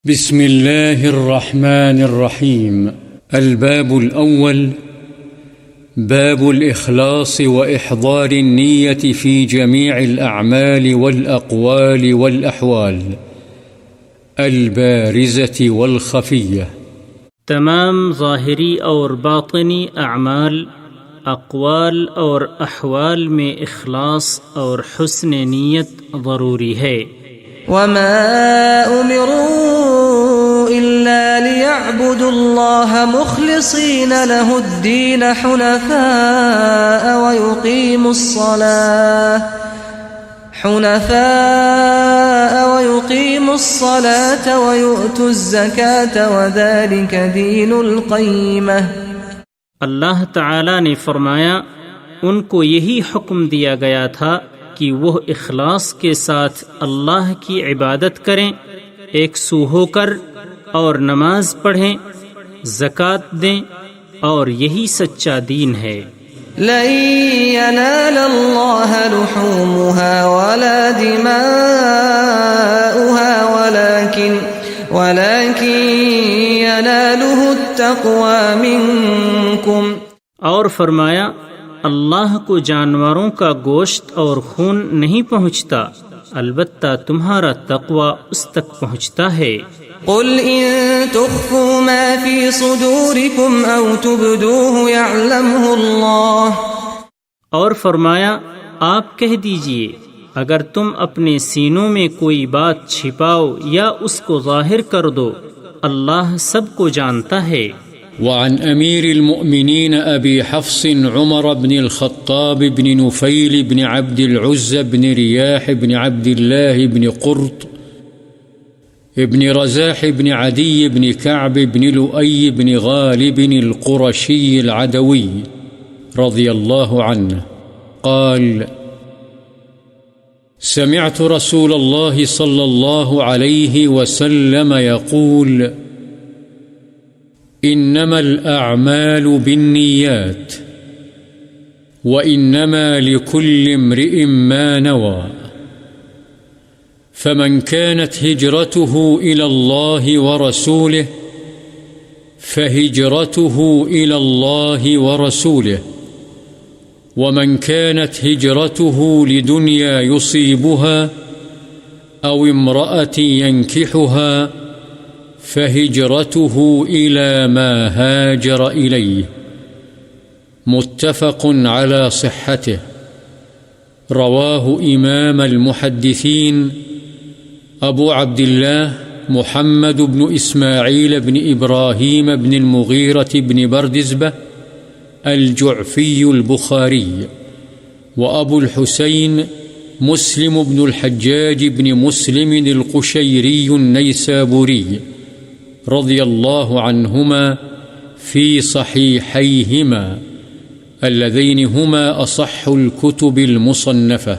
بسم الله الرحمن الرحيم. الباب الأول باب الإخلاص وإحضار النية في جميع الأعمال والأقوال والأحوال البارزة والخفية. تمام ظاہری اور باطنی اعمال، اقوال اور احوال میں اخلاص اور حسن نیت ضروری ہے۔ وما امروا الا ليعبدوا الله مخلصين له الدين حنفاء ويقيموا الصلاة ويؤتوا الزكاة وذلك دين القيمة۔ اللہ تعالی نے فرمایا ان کو یہی حکم دیا گیا تھا کہ وہ اخلاص کے ساتھ اللہ کی عبادت کریں، ایک سو ہو کر، اور نماز پڑھیں، زکوٰۃ دیں، اور یہی سچا دین ہے۔ لن ينال الله لحومها ولا دماؤها ولكن يناله التقوى منكم۔ اور فرمایا اللہ کو جانوروں کا گوشت اور خون نہیں پہنچتا، البتہ تمہارا تقوی اس تک پہنچتا ہے۔ قل ان تخفوا ما في صدوركم او تبدوه يعلمه الله۔ اور فرمایا آپ کہہ دیجئے اگر تم اپنے سینوں میں کوئی بات چھپاؤ یا اس کو ظاہر کر دو، اللہ سب کو جانتا ہے۔ وعن أمير المؤمنين أبي حفص عمر بن الخطاب بن نفيل بن عبد العزى بن رياح بن عبد الله بن قرط ابن رزاح بن عدي بن كعب بن لؤي بن غالب القرشي العدوي رضي الله عنه قال: سمعت رسول الله صلى الله عليه وسلم يقول: إنما الأعمال بالنيات وإنما لكل امرئ ما نوى، فمن كانت هجرته إلى الله ورسوله فهجرته إلى الله ورسوله، ومن كانت هجرته لدنيا يصيبها أو امرأة ينكحها فهجرته إلى ما هاجر إليه، متفق على صحته، رواه إمام المحدثين أبو عبد الله محمد بن إسماعيل بن إبراهيم بن المغيرة بن بردزبة الجعفي البخاري، وأبو الحسين مسلم بن الحجاج بن مسلم القشيري النيسابوري رضي الله عنهما في صحيحيهما اللذين هما أصح الكتب المصنفة۔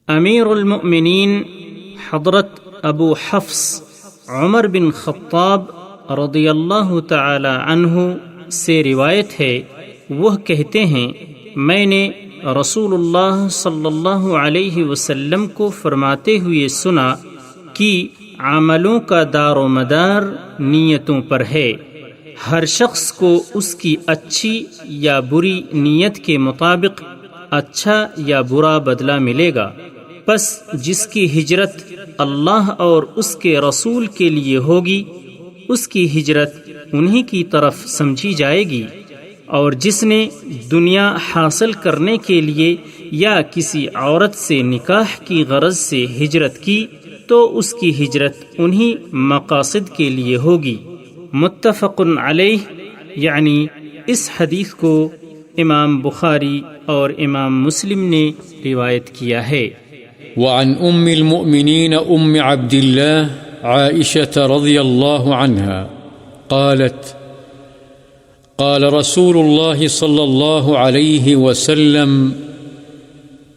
امیر المؤمنین حضرت ابو حفص عمر بن خطاب رضی اللہ تعالی عنہ سے روایت ہے، وہ کہتے ہیں میں نے رسول اللہ صلی اللہ علیہ وسلم کو فرماتے ہوئے سنا کہ عملوں کا دار و مدار نیتوں پر ہے، ہر شخص کو اس کی اچھی یا بری نیت کے مطابق اچھا یا برا بدلہ ملے گا، پس جس کی ہجرت اللہ اور اس کے رسول کے لیے ہوگی اس کی ہجرت انہی کی طرف سمجھی جائے گی، اور جس نے دنیا حاصل کرنے کے لیے یا کسی عورت سے نکاح کی غرض سے ہجرت کی تو اس کی ہجرت انہی مقاصد کے لیے ہوگی۔ متفق علیہ، یعنی اس حدیث کو امام بخاری اور امام مسلم نے روایت کیا ہے۔ وعن ام المؤمنين ام عبد الله عائشة رضي الله عنها قالت: قال رسول الله صلى الله عليه وسلم: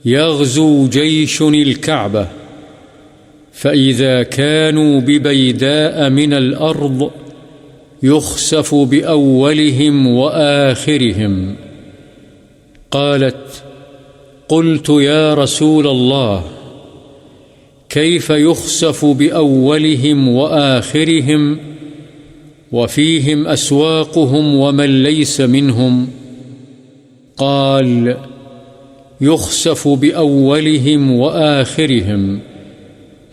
يغزو جيش الكعبة فإذا كانوا ببيداء من الأرض يخسف بأولهم وآخرهم. قالت: قلت يا رسول الله كيف يخسف بأولهم وآخرهم وفيهم أسواقهم ومن ليس منهم؟ قال: يخسف بأولهم وآخرهم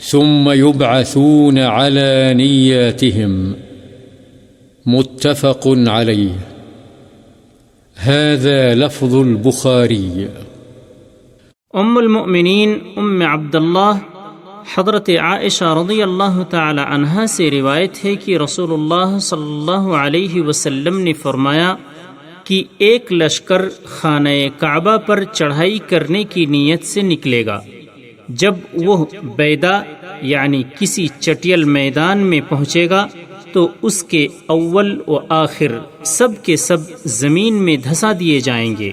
ثم يبعثون على نياتهم. متفق عليه. هذا لفظ البخاري. ام المؤمنین عبداللہ حضرت عائشہ رضی اللہ تعالی عنہا سے روایت ہے کہ رسول اللہ صلی اللہ علیہ وسلم نے فرمایا کہ ایک لشکر خانہ کعبہ پر چڑھائی کرنے کی نیت سے نکلے گا. جب وہ بیدا یعنی کسی چٹیل میدان میں پہنچے گا تو اس کے اول و آخر سب کے سب زمین میں دھسا دیے جائیں گے.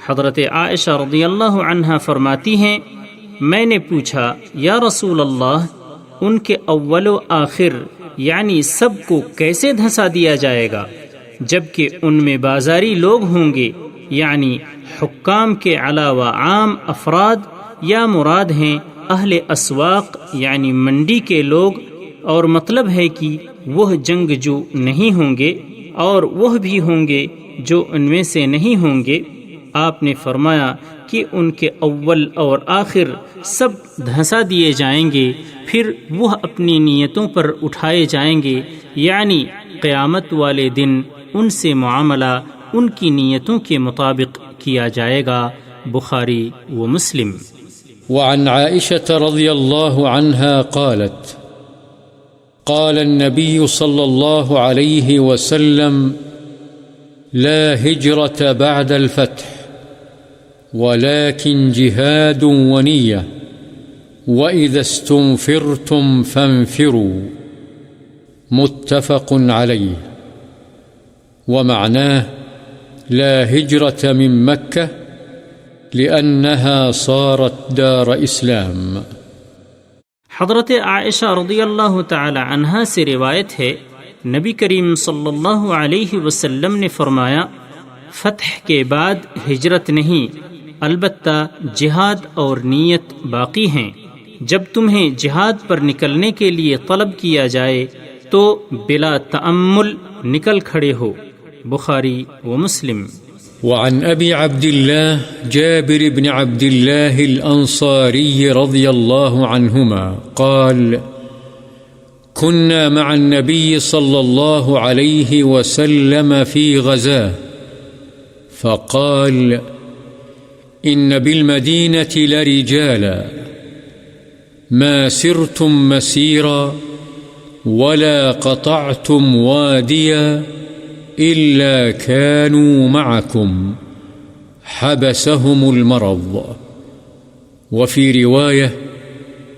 حضرت عائشہ رضی اللہ عنہا فرماتی ہیں میں نے پوچھا یا رسول اللہ ان کے اول و آخر یعنی سب کو کیسے دھسا دیا جائے گا جبکہ ان میں بازاری لوگ ہوں گے یعنی حکام کے علاوہ عام افراد یا مراد ہیں اہل اسواق یعنی منڈی کے لوگ اور مطلب ہے کہ وہ جنگجو نہیں ہوں گے اور وہ بھی ہوں گے جو ان میں سے نہیں ہوں گے. آپ نے فرمایا کہ ان کے اول اور آخر سب دھنسا دیے جائیں گے پھر وہ اپنی نیتوں پر اٹھائے جائیں گے یعنی قیامت والے دن ان سے معاملہ ان کی نیتوں کے مطابق کیا جائے گا. بخاری و مسلم. وعن عائشة رضي الله عنها قالت: قال النبي صلى الله عليه وسلم: لا هجرة بعد الفتح ولكن جهاد ونية وإذا استنفرتم فانفروا. متفق عليه. ومعناه لا هجرة من مكة لأنها صارت دار اسلام. حضرت عائشہ رضی اللہ تعالی عنہا سے روایت ہے نبی کریم صلی اللہ علیہ وسلم نے فرمایا فتح کے بعد ہجرت نہیں البتہ جہاد اور نیت باقی ہیں. جب تمہیں جہاد پر نکلنے کے لیے طلب کیا جائے تو بلا تأمل نکل کھڑے ہو. بخاری و مسلم. وعن أبي عبد الله جابر بن عبد الله الأنصاري رضي الله عنهما قال: كنا مع النبي صلى الله عليه وسلم في غزاه فقال: إن بالمدينة لرجالا ما سرتم مسيرا ولا قطعتم واديا إلا كانوا معكم حبسهم المرض. وفي رواية: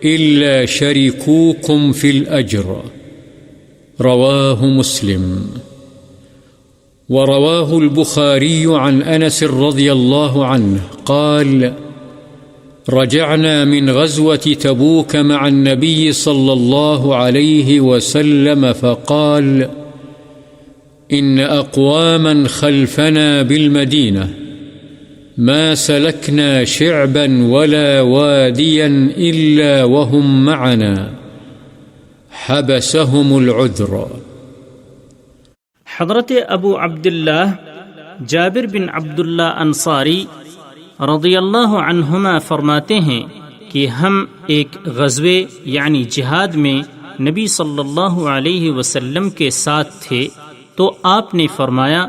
إلا شركوكم في الأجر. رواه مسلم. ورواه البخاري عن أنس رضي الله عنه قال: رجعنا من غزوة تبوك مع النبي صلى الله عليه وسلم فقال: إن أقواما خلفنا بالمدينة ما سلكنا شعبا ولا واديا إلا وهم معنا حبسهم العذر. حضرت ابو عبداللہ جابر بن عبداللہ انصاری رضی اللہ عنہما فرماتے ہیں کہ ہم ایک غزوے یعنی جہاد میں نبی صلی اللہ علیہ وسلم کے ساتھ تھے تو آپ نے فرمایا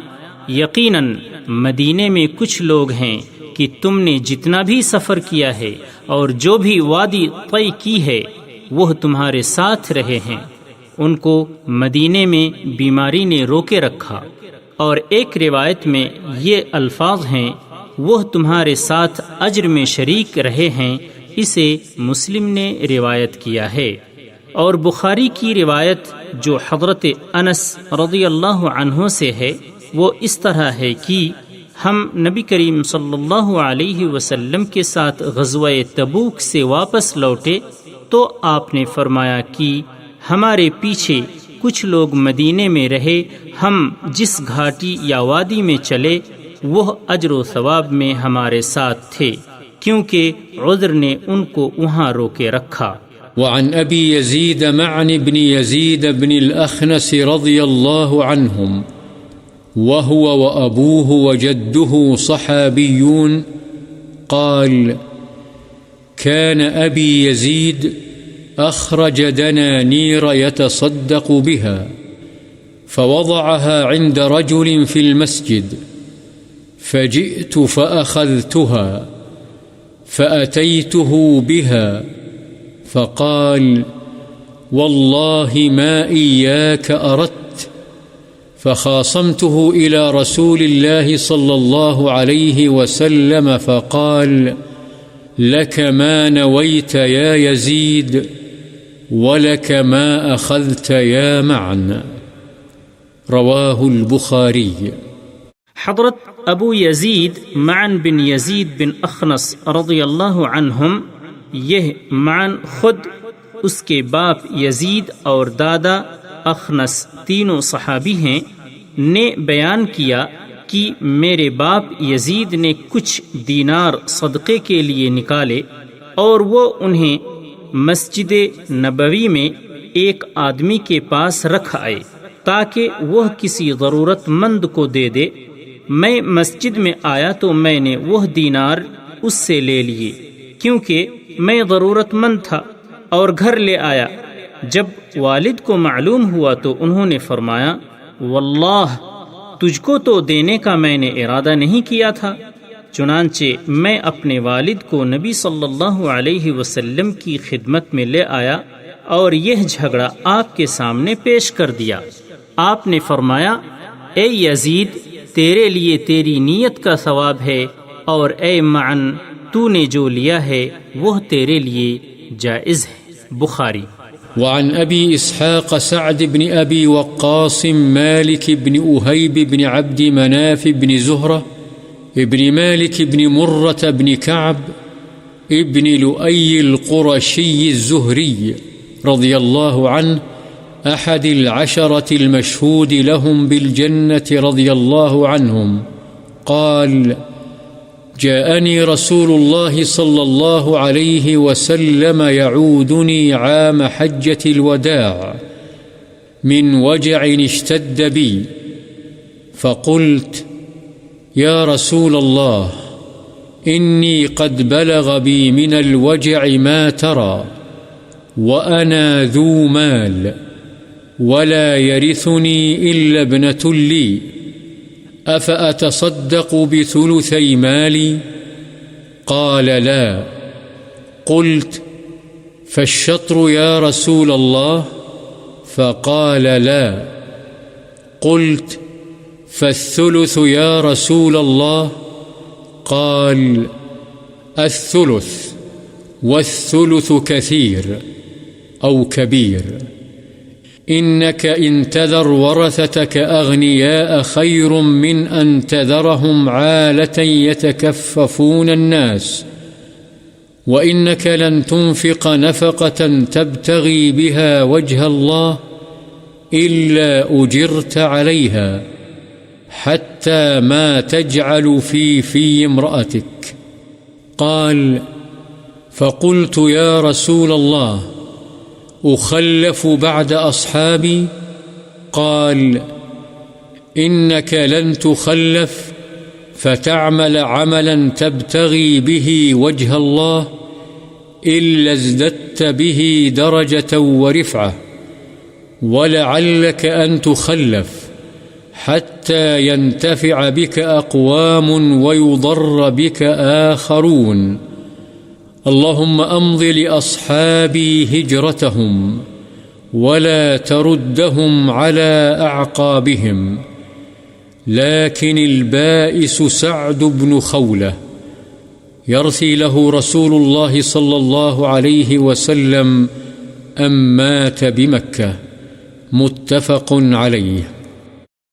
یقیناً مدینے میں کچھ لوگ ہیں کہ تم نے جتنا بھی سفر کیا ہے اور جو بھی وادی طے کی ہے وہ تمہارے ساتھ رہے ہیں. ان کو مدینے میں بیماری نے روکے رکھا. اور ایک روایت میں یہ الفاظ ہیں وہ تمہارے ساتھ اجر میں شریک رہے ہیں. اسے مسلم نے روایت کیا ہے. اور بخاری کی روایت جو حضرت انس رضی اللہ عنہ سے ہے وہ اس طرح ہے کہ ہم نبی کریم صلی اللہ علیہ وسلم کے ساتھ غزوہ تبوک سے واپس لوٹے تو آپ نے فرمایا کہ ہمارے پیچھے کچھ لوگ مدینے میں رہے. ہم جس گھاٹی یا وادی میں چلے وہ اجر و ثواب میں ہمارے ساتھ تھے کیونکہ عذر نے ان کو وہاں روکے رکھا. وعن أبي يزيد معن بن يزيد بن الأخنس رضي الله عنهم وهو وأبوه وجده صحابيون قال: كان أبي يزيد أخرج دنانير يتصدق بها فوضعها عند رجل في المسجد، فجئت فأخذتها فأتيته بها فقال: والله ما إياك أردت، فخاصمته إلى رسول الله صلى الله عليه وسلم فقال: لك ما نويت يا يزيد ولك ما أخذت يا معن. رواه البخاري. حضرت ابو یزید معن بن یزید بن اخنس رضی اللہ عنہم، یہ معن خود، اس کے باپ یزید اور دادا اخنس تینوں صحابی ہیں، نے بیان کیا کہ میرے باپ یزید نے کچھ دینار صدقے کے لیے نکالے اور وہ انہیں مسجد نبوی میں ایک آدمی کے پاس رکھ آئے تاکہ وہ کسی ضرورت مند کو دے دے۔ میں مسجد میں آیا تو میں نے وہ دینار اس سے لے لیے کیونکہ میں ضرورت مند تھا، اور گھر لے آیا۔ جب والد کو معلوم ہوا تو انہوں نے فرمایا: واللہ تجھ کو تو دینے کا میں نے ارادہ نہیں کیا تھا۔ چنانچہ میں اپنے والد کو نبی صلی اللہ علیہ وسلم کی خدمت میں لے آیا اور یہ جھگڑا آپ کے سامنے پیش کر دیا۔ آپ نے فرمایا: اے یزید، تیرے لیے تیری نیت کا ثواب ہے، اور اے معن، تو نے جو لیا ہے وہ تیرے لیے جائز ہے۔ بخاری۔ وعن أبي إسحاق سعد بن أبي وقاص مالك بن أهيب بن عبد مناف بن زهرة ابن مالك بن مرة بن كعب ابن لؤي القرشي الزهري رضي الله عنه أحد العشرة المشهود لهم بالجنة رضي الله عنهم قال: جاءني رسول الله صلى الله عليه وسلم يعودني عام حجة الوداع من وجع اشتد بي، فقلت: يا رسول الله، إني قد بلغ بي من الوجع ما ترى، وأنا ذو مال ولا يرثني إلا ابنة لي، أفأتصدق بثلثي مالي؟ قال: لا. قلت: فالشطر يا رسول الله؟ فقال: لا. قلت: فالثلث يا رسول الله؟ قال: الثلث، والثلث كثير أو كبير. إنك إن تذر ورثتك أغنياء خير من أن تذرهم عالة يتكففون الناس، وإنك لن تنفق نفقة تبتغي بها وجه الله إلا أجرت عليها حتى ما تجعل في امرأتك. قال: فقلت: يا رسول الله، أخلف بعد أصحابي؟ قال: إنك لن تخلف فتعمل عملا تبتغي به وجه الله إلا ازددت به درجة ورفعة، ولعلك أن تخلف حتى ينتفع بك أقوام ويضر بك آخرون. اللهم أمض لأصحابي هجرتهم ولا تردهم على أعقابهم. لكن البائس سعد بن خولة يرثي له رسول الله صلى الله عليه وسلم أم مات بمكة. متفق عليه.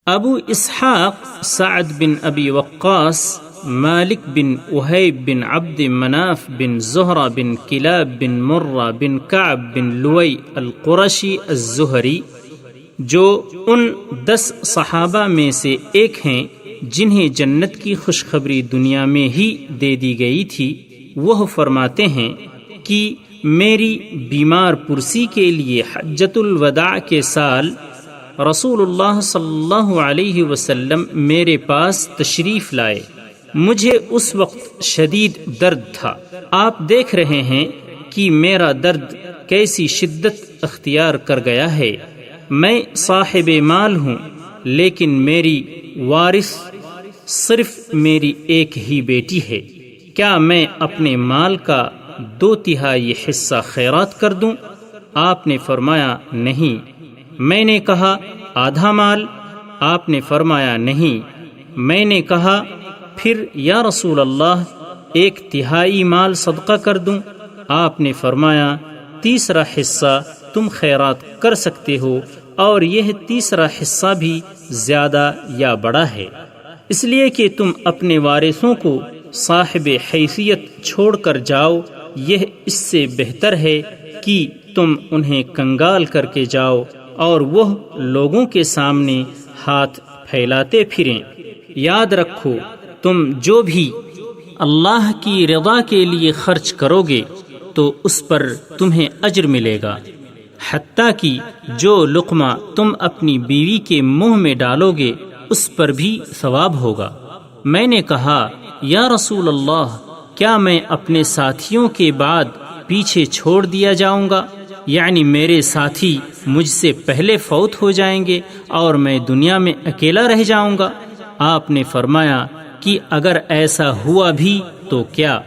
ابو اسحاق سعد بن ابی وقاص مالک بن اہیب بن عبد مناف بن زہرہ بن کلاب بن مرہ بن کعب بن لوئی القرشی الزہری، جو ان 10 صحابہ میں سے ایک ہیں جنہیں جنت کی خوشخبری دنیا میں ہی دے دی گئی تھی، وہ فرماتے ہیں کہ میری بیمار پرسی کے لیے حجۃ الوداع کے سال رسول اللہ صلی اللہ علیہ وسلم میرے پاس تشریف لائے۔ مجھے اس وقت شدید درد تھا۔ آپ دیکھ رہے ہیں کہ میرا درد کیسی شدت اختیار کر گیا ہے۔ میں صاحب مال ہوں، لیکن میری وارث صرف میری ایک ہی بیٹی ہے۔ کیا میں اپنے مال کا 2/3 حصہ خیرات کر دوں؟ آپ نے فرمایا نہیں۔ میں نے کہا آدھا مال؟ آپ نے فرمایا نہیں۔ میں نے کہا پھر یا رسول اللہ 1/3 مال صدقہ کر دوں؟ آپ نے فرمایا 1/3 حصہ تم خیرات کر سکتے ہو، اور یہ 1/3 حصہ بھی زیادہ یا بڑا ہے، اس لیے کہ تم اپنے وارثوں کو صاحب حیثیت چھوڑ کر جاؤ، یہ اس سے بہتر ہے کہ تم انہیں کنگال کر کے جاؤ اور وہ لوگوں کے سامنے ہاتھ پھیلاتے پھریں۔ یاد رکھو، تم جو بھی اللہ کی رضا کے لیے خرچ کرو گے تو اس پر تمہیں اجر ملے گا، حتیٰ کہ جو لقمہ تم اپنی بیوی کے منہ میں ڈالو گے اس پر بھی ثواب ہوگا۔ میں نے کہا یا رسول اللہ، کیا میں اپنے ساتھیوں کے بعد پیچھے چھوڑ دیا جاؤں گا؟ یعنی میرے ساتھی مجھ سے پہلے فوت ہو جائیں گے اور میں دنیا میں اکیلا رہ جاؤں گا؟ آپ نے فرمایا کہ اگر ایسا ہوا بھی تو کیا،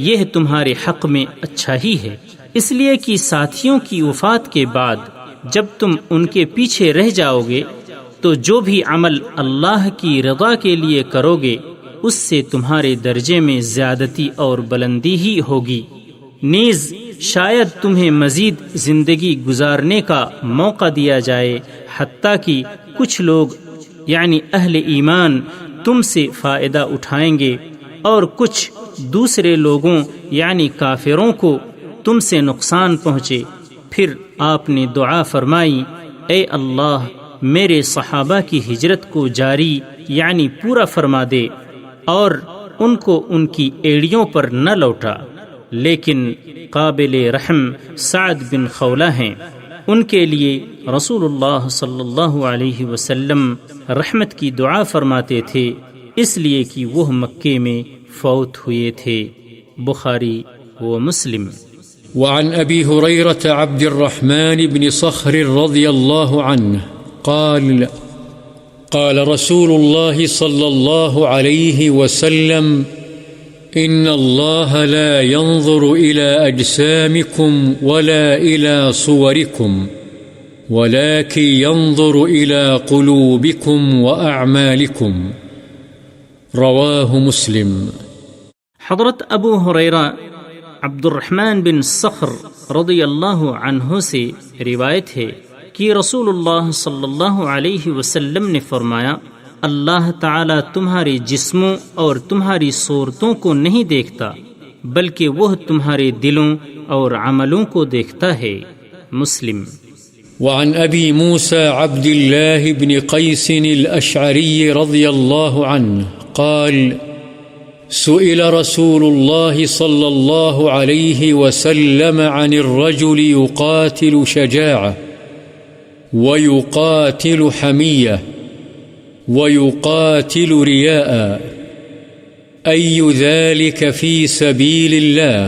یہ تمہارے حق میں اچھا ہی ہے، اس لیے کہ ساتھیوں کی وفات کے بعد جب تم ان کے پیچھے رہ جاؤ گے تو جو بھی عمل اللہ کی رضا کے لیے کرو گے اس سے تمہارے درجے میں زیادتی اور بلندی ہی ہوگی، نیز شاید تمہیں مزید زندگی گزارنے کا موقع دیا جائے، حتیٰ کہ کچھ لوگ یعنی اہل ایمان تم سے فائدہ اٹھائیں گے اور کچھ دوسرے لوگوں یعنی کافروں کو تم سے نقصان پہنچے۔ پھر آپ نے دعا فرمائی، اے اللہ میرے صحابہ کی ہجرت کو جاری یعنی پورا فرما دے اور ان کو ان کی ایڑیوں پر نہ لوٹا، لیکن قابل رحم سعد بن خولہ ہیں، ان کے لیے رسول اللہ صلی اللہ علیہ وسلم رحمت کی دعا فرماتے تھے، اس لیے کہ وہ مکے میں فوت ہوئے تھے۔ بخاری و مسلم۔ وعن أبي هريرة عبد الرحمن بن صخر رضي الله عنه قال قال رسول الله صلى الله عليه وسلم إن الله لا ينظر إلى أجسامكم ولا إلى صوركم ولكن ينظر إلى قلوبكم وأعمالكم رواه مسلم۔ حضرت ابو ہریرہ عبد الرحمن بن صخر رضی اللہ عنہ سے روایت ہے کہ رسول اللہ صلی اللہ علیہ وسلم نے فرمایا، اللہ تعالی تمہارے جسموں اور تمہاری صورتوں کو نہیں دیکھتا بلکہ وہ تمہارے دلوں اور عملوں کو دیکھتا ہے۔ مسلم۔ وعن أبي موسى عبد الله بن قيس الأشعري رضي الله عنه قال سئل رسول الله صلى الله عليه وسلم عن الرجل يقاتل شجاعة ويقاتل حمية ويقاتل رياء أي ذلك في سبيل الله؟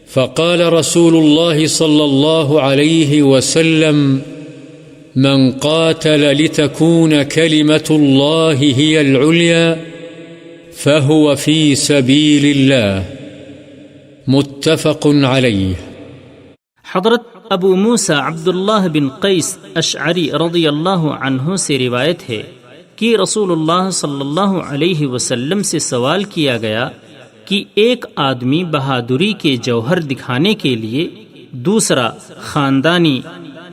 فقال رسول الله صلى الله عليه وسلم من قاتل لتكون كلمة الله هي العليا فهو في سبيل الله متفق عليه۔ حضرت ابو موسیٰ عبداللہ بن قیس اشعری رضی اللہ عنہ سے روایت ہے کہ رسول اللہ صلی اللہ علیہ وسلم سے سوال کیا گیا کہ ایک آدمی بہادری کے جوہر دکھانے کے لیے، دوسرا خاندانی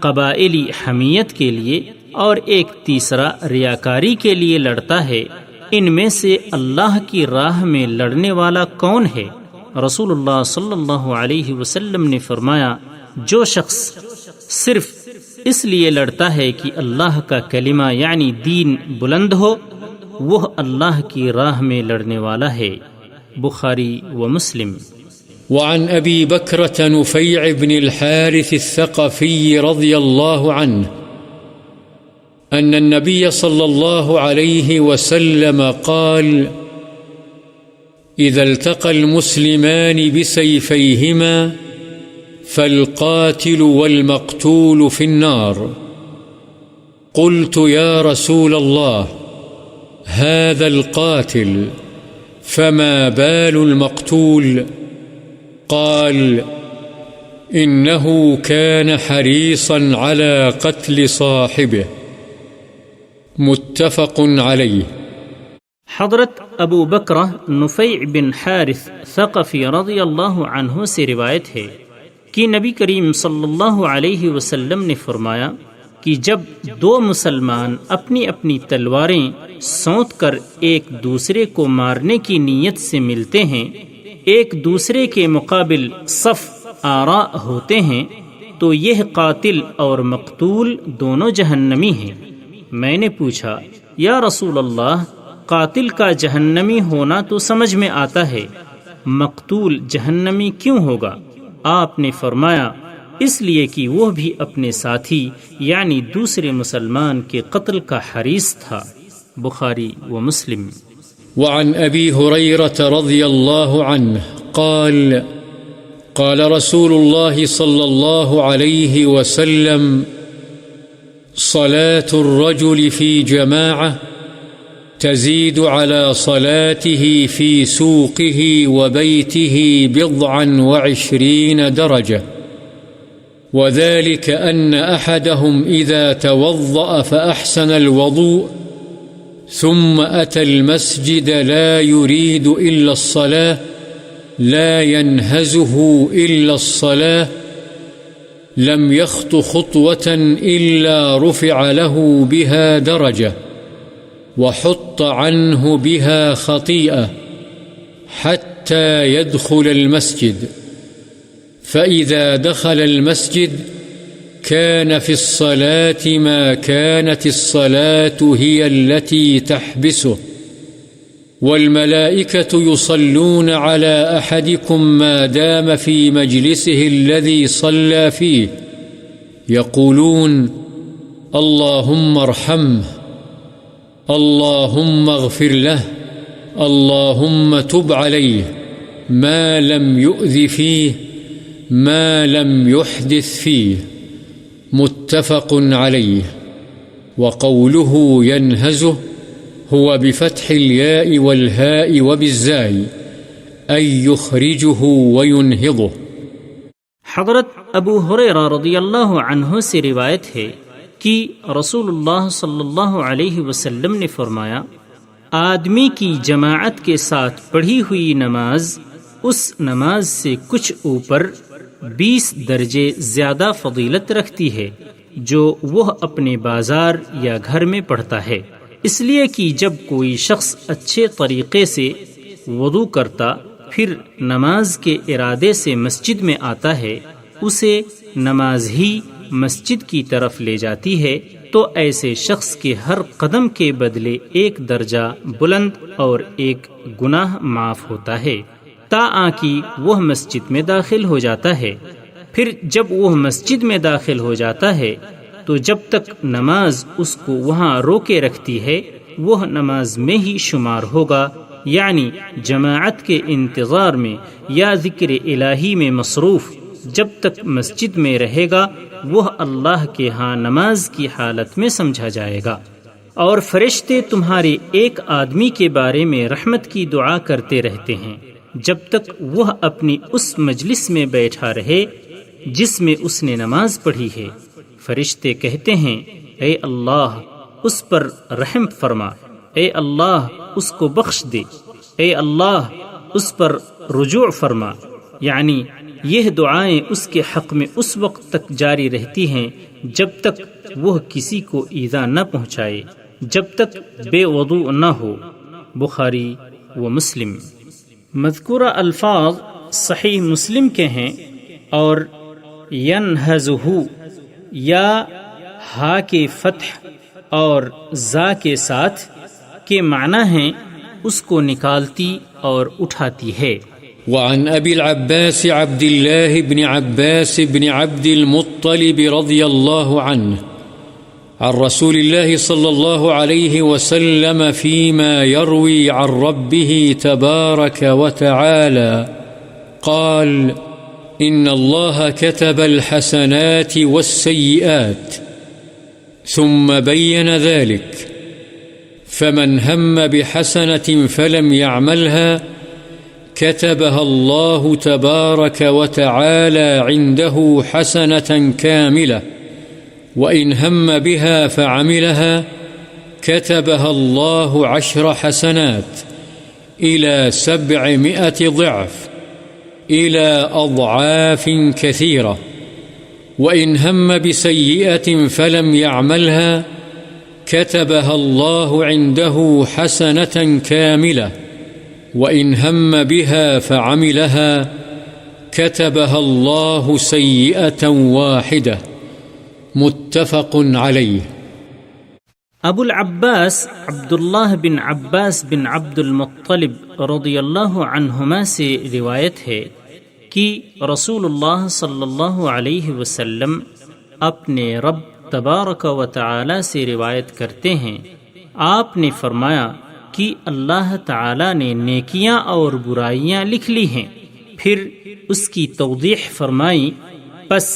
قبائلی حمیت کے لیے اور ایک تیسرا ریاکاری کے لیے لڑتا ہے، ان میں سے اللہ کی راہ میں لڑنے والا کون ہے؟ رسول اللہ صلی اللہ علیہ وسلم نے فرمایا، جو شخص صرف اس لیے لڑتا ہے کہ اللہ کا کلمہ یعنی دین بلند ہو، وہ اللہ کی راہ میں لڑنے والا ہے۔ بخاری و مسلم۔ وعن أبي بكرة نفيع بن الحارث الثقفي رضي الله عنه أن النبي صلى الله عليه وسلم قال: إذا التقى المسلمان بسيفيهما فالقاتل والمقتول في النار. قلت يا رسول الله هذا القاتل فما بال المقتول؟ قال: إنه كان حريصا على قتل صاحبه. متفق عليه. حضرت ابو بکرہ نفیع بن حارث ثقفی رضی اللہ عنہ سے روایت ہے کہ نبی کریم صلی اللہ علیہ وسلم نے فرمایا کہ جب دو مسلمان اپنی اپنی تلواریں سونت کر ایک دوسرے کو مارنے کی نیت سے ملتے ہیں، ایک دوسرے کے مقابل صف آراء ہوتے ہیں، تو یہ قاتل اور مقتول دونوں جہنمی ہیں۔ میں نے پوچھا یا رسول اللہ، قاتل کا جہنمی ہونا تو سمجھ میں آتا ہے، مقتول جہنمی کیوں ہوگا؟ آپ نے فرمایا اس لیے کہ وہ بھی اپنے ساتھی یعنی دوسرے مسلمان کے قتل کا حریص تھا۔ بخاری و مسلم۔ وعن أبي هريرة رضي الله عنه قال: قال رسول الله صلى الله عليه وسلم: صلاة الرجل في جماعة تزيد على صلاته في سوقه وبيته 27 درجة، وذلك أن أحدهم إذا توضأ فأحسن الوضوء ثم أتى المسجد لا يريد إلا الصلاة لا ينهزه إلا الصلاة لم يخط خطوة إلا رفع له بها درجة وحط عنه بها خطيئة حتى يدخل المسجد، فإذا دخل المسجد كان في الصلاة ما كانت الصلاة هي التي تحبسه، والملائكة يصلون على أحدكم ما دام في مجلسه الذي صلى فيه، يقولون: اللهم ارحمه، اللهم اغفر له، اللهم تب عليه، ما لم يؤذ فيه، ما لم يحدث فيه. متفق عليه. وقوله ينهزه هو بفتح الياء والهاء وبالزاي أي يخرجه وينهضه. حضرت ابو ہریرہ رضی اللہ عنہ سے روایت ہے کہ رسول اللہ صلی اللہ علیہ وسلم نے فرمایا، آدمی کی جماعت کے ساتھ پڑھی ہوئی نماز اس نماز سے کچھ اوپر 20 درجے زیادہ فضیلت رکھتی ہے جو وہ اپنے بازار یا گھر میں پڑھتا ہے، اس لیے کہ جب کوئی شخص اچھے طریقے سے وضو کرتا پھر نماز کے ارادے سے مسجد میں آتا ہے، اسے نماز ہی مسجد کی طرف لے جاتی ہے، تو ایسے شخص کے ہر قدم کے بدلے 1 درجہ بلند اور 1 گناہ معاف ہوتا ہے، تاکہ وہ مسجد میں داخل ہو جاتا ہے۔ پھر جب وہ مسجد میں داخل ہو جاتا ہے تو جب تک نماز اس کو وہاں روکے رکھتی ہے وہ نماز میں ہی شمار ہوگا، یعنی جماعت کے انتظار میں یا ذکر الہی میں مصروف جب تک مسجد میں رہے گا وہ اللہ کے ہاں نماز کی حالت میں سمجھا جائے گا، اور فرشتے تمہارے ایک آدمی کے بارے میں رحمت کی دعا کرتے رہتے ہیں جب تک وہ اپنی اس مجلس میں بیٹھا رہے جس میں اس نے نماز پڑھی ہے۔ فرشتے کہتے ہیں: اے اللہ اس پر رحم فرما، اے اللہ اس کو بخش دے، اے اللہ اس پر رجوع فرما، یعنی یہ دعائیں اس کے حق میں اس وقت تک جاری رہتی ہیں جب تک وہ کسی کو ایذا نہ پہنچائے، جب تک بے وضو نہ ہو۔ بخاری و مسلم۔ مذکورہ الفاظ صحیح مسلم کے ہیں اور ینہزہ یا ہا کے فتح اور زا کے ساتھ کے معنی ہیں اس کو نکالتی اور اٹھاتی ہے، وعن أبي العباس عبد الله بن عباس بن عبد المطلب رضي الله عنه عن رسول الله صلى الله عليه وسلم فيما يروي عن ربه تبارك وتعالى قال: إن الله كتب الحسنات والسيئات ثم بين ذلك، فمن هم بحسنة فلم يعملها كتبها الله تبارك وتعالى عنده حسنة كاملة، وإن هم بها فعملها كتبها الله 10 حسنات إلى 700 ضعف إلى أضعاف كثيرة، وإن هم بسيئة فلم يعملها كتبها الله عنده حسنة كاملة، وإن هم بها فعملها كتبها الله سيئة واحدة. متفق عليه. ابو العباس عبداللہ بن عباس بن عبد المطلب رضی اللہ عنہما سے روایت ہے کہ رسول اللہ صلی اللہ علیہ وسلم اپنے رب تبارک و تعالی سے روایت کرتے ہیں، آپ نے فرمایا کہ اللہ تعالی نے نیکیاں اور برائیاں لکھ لی ہیں، پھر اس کی توضیح فرمائی، پس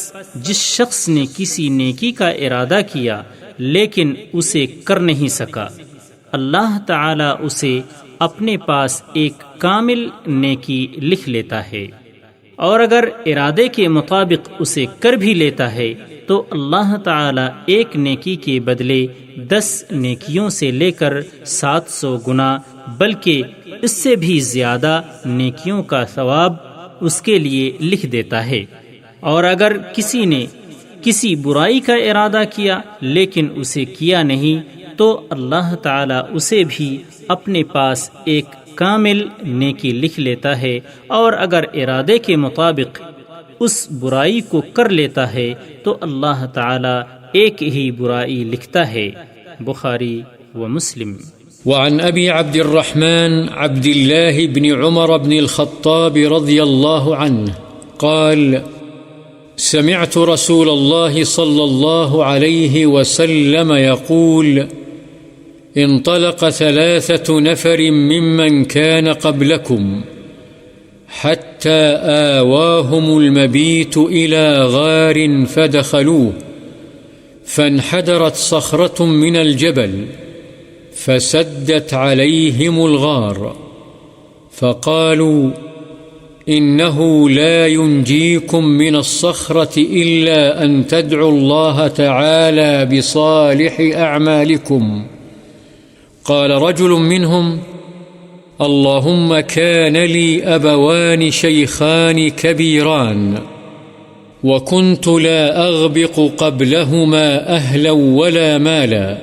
جس شخص نے کسی نیکی کا ارادہ کیا لیکن اسے کر نہیں سکا، اللہ تعالی اسے اپنے پاس ایک کامل نیکی لکھ لیتا ہے، اور اگر ارادے کے مطابق اسے کر بھی لیتا ہے تو اللہ تعالی ایک نیکی کے بدلے 10 نیکیوں سے لے کر 700 گنا بلکہ اس سے بھی زیادہ نیکیوں کا ثواب اس کے لیے لکھ دیتا ہے، اور اگر کسی نے کسی برائی کا ارادہ کیا لیکن اسے کیا نہیں تو اللہ تعالی اسے بھی اپنے پاس ایک کامل نیکی لکھ لیتا ہے، اور اگر ارادے کے مطابق اس برائی کو کر لیتا ہے تو اللہ تعالی ایک ہی برائی لکھتا ہے۔ بخاری و مسلم۔ وعن أبي عبد الرحمن عبد الله بن عمر بن الخطاب رضي الله عنه قال: سمعت رسول الله صلى الله عليه وسلم يقول: انطلق 3 نفر ممن كان قبلكم حتى آواهم المبيت إلى غار فدخلوه، فانحدرت صخرة من الجبل فسدت عليهم الغار، فقالوا: إنه لا ينجيكم من الصخرة إلا أن تدعوا الله تعالى بصالح أعمالكم. قال رجل منهم: اللهم كان لي أبوان شيخان كبيران وكنت لا أغبق قبلهما أهلا ولا مالا،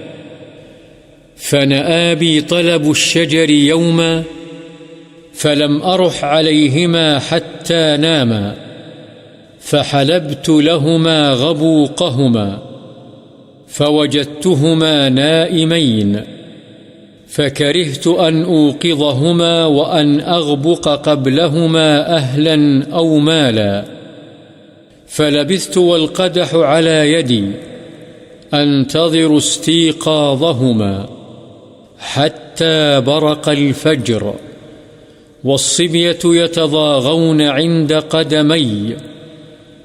فنأى بي طلب الشجر يوما فلم أرح عليهما حتى ناما، فحلبت لهما غبوقهما فوجدتهما نائمين، فكرهت أن أوقظهما وأن أغبق قبلهما أهلا أو مالا، فلبثت والقدح على يدي أنتظر استيقاظهما حتى برق الفجر، والصبية يتضاغون عند قدمي،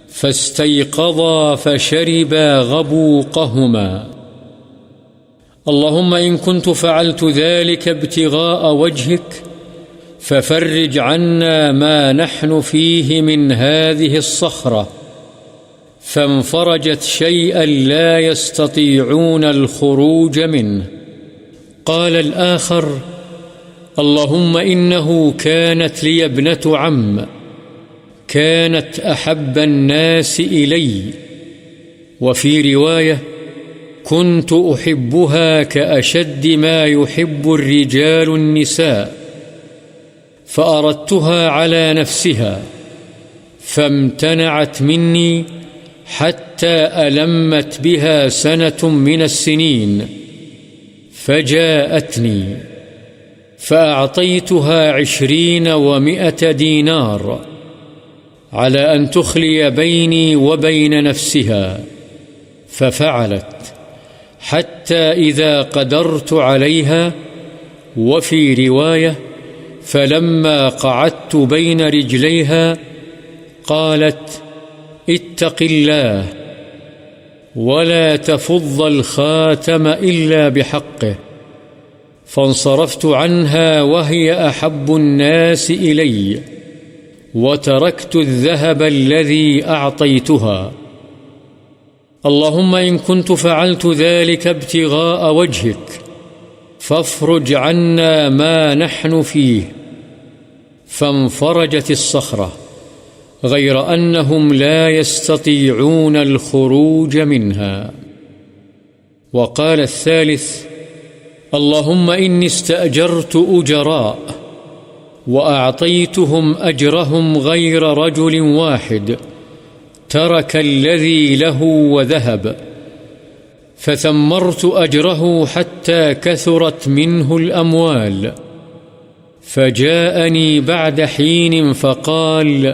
فاستيقظا فشربا غبوقهما. اللهم إن كنت فعلت ذلك ابتغاء وجهك ففرج عنا ما نحن فيه من هذه الصخرة، فانفرجت شيئا لا يستطيعون الخروج منه. قال الآخر: اللهم إنه كانت لي ابنة عم كانت أحب الناس إلي، وفي رواية: كنت أحبها كأشد ما يحب الرجال النساء، فأردتها على نفسها فامتنعت مني حتى ألمت بها 1 من السنين، فجاءتني فأعطيتها 20 و100 دينار على أن تخلي بيني وبين نفسها، ففعلت حتى إذا قدرت عليها. وفي رواية فلما قعدت بين رجليها قالت: اتق الله ولا تفض الخاتم إلا بحقه. فانصرفت عنها وهي أحب الناس إلي، وتركت الذهب الذي أعطيتها. اللهم إن كنت فعلت ذلك ابتغاء وجهك فافرج عنا ما نحن فيه. فانفرجت الصخرة، غير أنهم لا يستطيعون الخروج منها. وقال الثالث: اللهم إني استأجرت أجراء وأعطيتهم أجرهم غير رجل واحد ترك الذي له وذهب، فثمرت أجره حتى كثرت منه الأموال. فجاءني بعد حين فقال: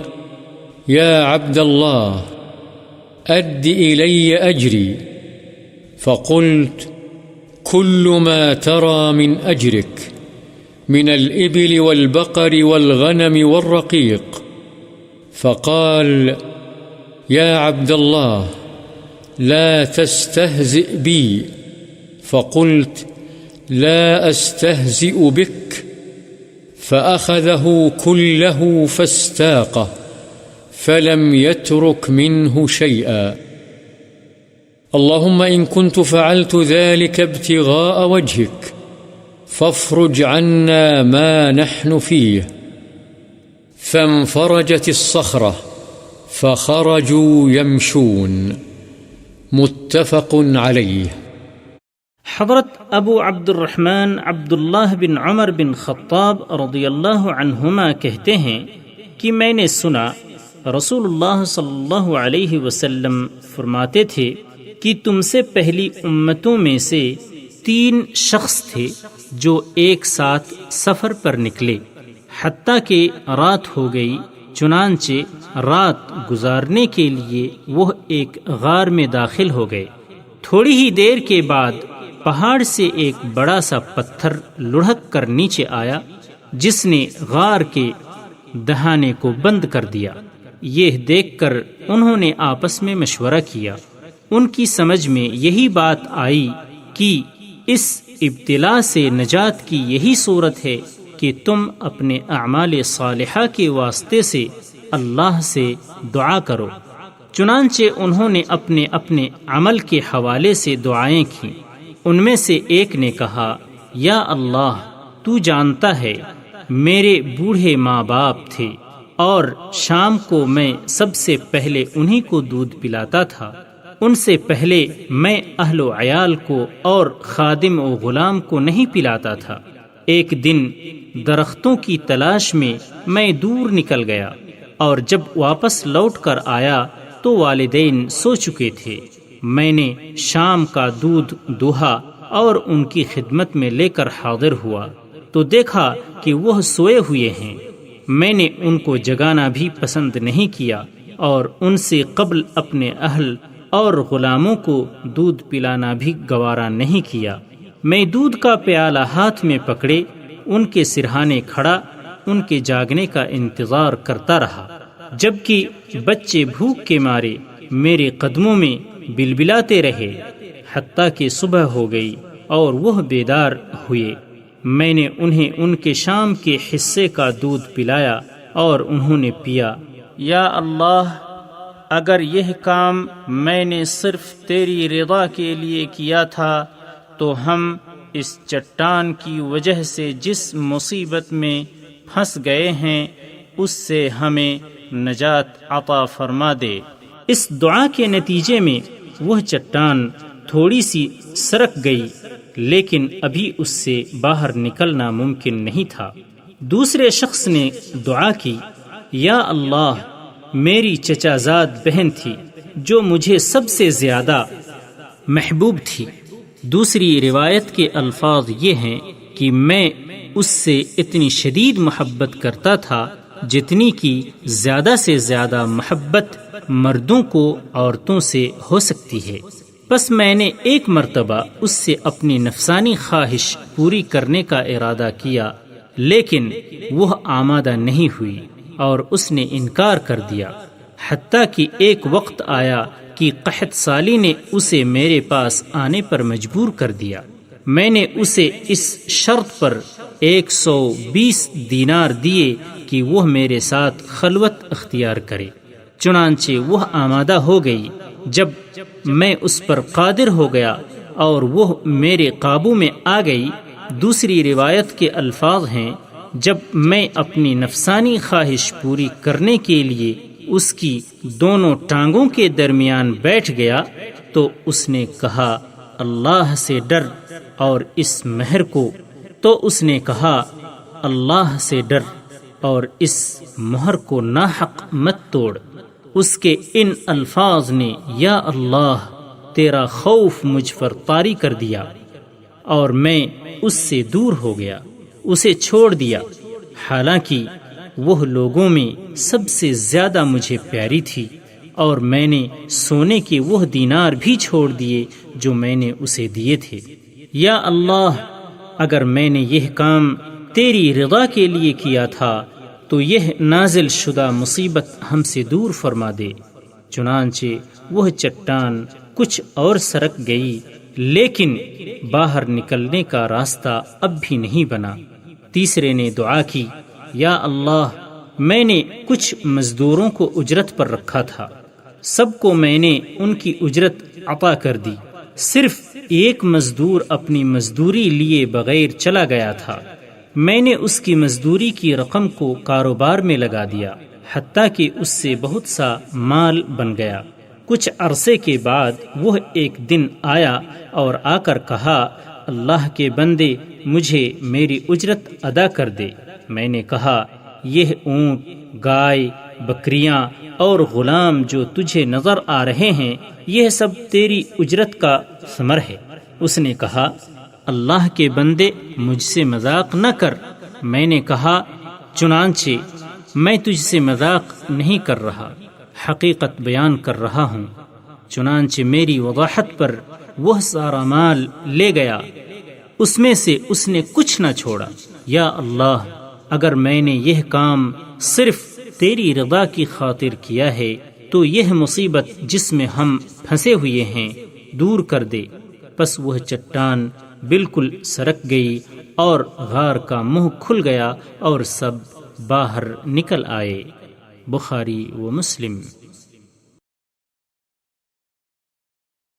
يا عبد الله، أد إلي أجري. فقلت: كل ما ترى من أجرك من الإبل والبقر والغنم والرقيق. فقال: يا عبد الله، لا تستهزئ بي. فقلت: لا أستهزئ بك. فأخذه كله فاستاقه، فلم يترك منه شيئا. اللهم إن كنت فعلت ذلك ابتغاء وجهك فافرج عنا ما نحن فيه. فانفرجت الصخرة فخرجوا يمشون. متفق عليه۔ حضرت ابو عبد الرحمن عبداللہ بن عمر بن خطاب رضی اللہ عنہما کہتے ہیں کہ میں نے سنا رسول اللہ صلی اللہ علیہ وسلم فرماتے تھے کہ تم سے پہلی امتوں میں سے 3 شخص تھے جو ایک ساتھ سفر پر نکلے حتیٰ کہ رات ہو گئی، چنانچہ رات گزارنے کے لیے وہ ایک غار میں داخل ہو گئے۔ تھوڑی ہی دیر کے بعد پہاڑ سے ایک بڑا سا پتھر لڑھک کر نیچے آیا جس نے غار کے دہانے کو بند کر دیا۔ یہ دیکھ کر انہوں نے آپس میں مشورہ کیا۔ ان کی سمجھ میں یہی بات آئی کہ اس ابتلا سے نجات کی یہی صورت ہے کہ تم اپنے اعمال صالحہ کے واسطے سے اللہ سے دعا کرو۔ چنانچہ انہوں نے اپنے اپنے عمل کے حوالے سے دعائیں کیں۔ ان میں سے ایک نے کہا: یا اللہ، تو جانتا ہے میرے بوڑھے ماں باپ تھے اور شام کو میں سب سے پہلے انہی کو دودھ پلاتا تھا۔ ان سے پہلے میں اہل و عیال کو اور خادم و غلام کو نہیں پلاتا تھا۔ ایک دن درختوں کی تلاش میں دور نکل گیا اور جب واپس لوٹ کر آیا تو والدین سو چکے تھے۔ میں نے شام کا دودھ دوہا اور ان کی خدمت میں لے کر حاضر ہوا تو دیکھا کہ وہ سوئے ہوئے ہیں۔ میں نے ان کو جگانا بھی پسند نہیں کیا اور ان سے قبل اپنے اہل اور غلاموں کو دودھ پلانا بھی گوارا نہیں کیا۔ میں دودھ کا پیالہ ہاتھ میں پکڑے ان کے سرہانے کھڑا ان کے جاگنے کا انتظار کرتا رہا، جبکہ بچے بھوک کے مارے میرے قدموں میں بلبلاتے رہے حتیٰ کہ صبح ہو گئی اور وہ بیدار ہوئے۔ میں نے انہیں ان کے شام کے حصے کا دودھ پلایا اور انہوں نے پیا۔ یا اللہ، اگر یہ کام میں نے صرف تیری رضا کے لیے کیا تھا تو ہم اس چٹان کی وجہ سے جس مصیبت میں پھنس گئے ہیں اس سے ہمیں نجات عطا فرما دے۔ اس دعا کے نتیجے میں وہ چٹان تھوڑی سی سرک گئی، لیکن ابھی اس سے باہر نکلنا ممکن نہیں تھا۔ دوسرے شخص نے دعا کی: یا اللہ، میری چچا زاد بہن تھی جو مجھے سب سے زیادہ محبوب تھی۔ دوسری روایت کے الفاظ یہ ہیں کہ میں اس سے اتنی شدید محبت کرتا تھا جتنی کی زیادہ سے زیادہ محبت مردوں کو عورتوں سے ہو سکتی ہے۔ بس میں نے ایک مرتبہ اس سے اپنی نفسانی خواہش پوری کرنے کا ارادہ کیا، لیکن وہ آمادہ نہیں ہوئی اور اس نے انکار کر دیا، حتیٰ کہ ایک وقت آیا کہ قحط سالی نے اسے میرے پاس آنے پر مجبور کر دیا۔ میں نے اسے اس شرط پر 120 دینار دیے کہ وہ میرے ساتھ خلوت اختیار کرے۔ چنانچہ وہ آمادہ ہو گئی۔ جب میں اس پر قادر ہو گیا اور وہ میرے قابو میں آ گئی، دوسری روایت کے الفاظ ہیں، جب میں اپنی نفسانی خواہش پوری کرنے کے لیے اس کی دونوں ٹانگوں کے درمیان بیٹھ گیا تو اس نے کہا، اللہ سے ڈر اور اس مہر کو، تو اس نے کہا، اللہ سے ڈر اور اس مہر کو ناحق مت توڑ۔ اس کے ان الفاظ نے یا اللہ تیرا خوف مجھ پر طاری کر دیا، اور میں اس سے دور ہو گیا، اسے چھوڑ دیا، حالانکہ وہ لوگوں میں سب سے زیادہ مجھے پیاری تھی، اور میں نے سونے کے وہ دینار بھی چھوڑ دیے جو میں نے اسے دیے تھے۔ یا اللہ، اگر میں نے یہ کام تیری رضا کے لیے کیا تھا تو یہ نازل شدہ مصیبت ہم سے دور فرما دے۔ چنانچہ وہ چٹان کچھ اور سرک گئی، لیکن باہر نکلنے کا راستہ اب بھی نہیں بنا۔ تیسرے نے دعا کی، یا اللہ، میں نے کچھ مزدوروں کو اجرت پر رکھا تھا، سب کو میں نے ان کی اجرت عطا کر دی، صرف ایک مزدور اپنی مزدوری لیے بغیر چلا گیا تھا، میں نے اس کی مزدوری کی رقم کو کاروبار میں لگا دیا، حتیٰ کہ اس سے بہت سا مال بن گیا۔ کچھ عرصے کے بعد وہ ایک دن آیا اور آ کر کہا، اللہ کے بندے، مجھے میری اجرت ادا کر دے۔ میں نے کہا، یہ اونٹ، گائے، بکریاں اور غلام جو تجھے نظر آ رہے ہیں، یہ سب تیری اجرت کا ثمر ہے۔ اس نے کہا، اللہ کے بندے، مجھ سے مذاق نہ کر۔ میں نے کہا، چنانچہ میں تجھ سے مذاق نہیں کر رہا، حقیقت بیان کر رہا ہوں۔ چنانچہ میری وضاحت پر وہ سارا مال لے گیا، اس میں سے اس نے کچھ نہ چھوڑا۔ یا اللہ، اگر میں نے یہ کام صرف تیری رضا کی خاطر کیا ہے تو یہ مصیبت جس میں ہم پھنسے ہوئے ہیں دور کر دے۔ پس وہ چٹان بالکل سرک گئی اور غار کا منہ کھل گیا اور سب باہر نکل آئے۔ بخاری و مسلم۔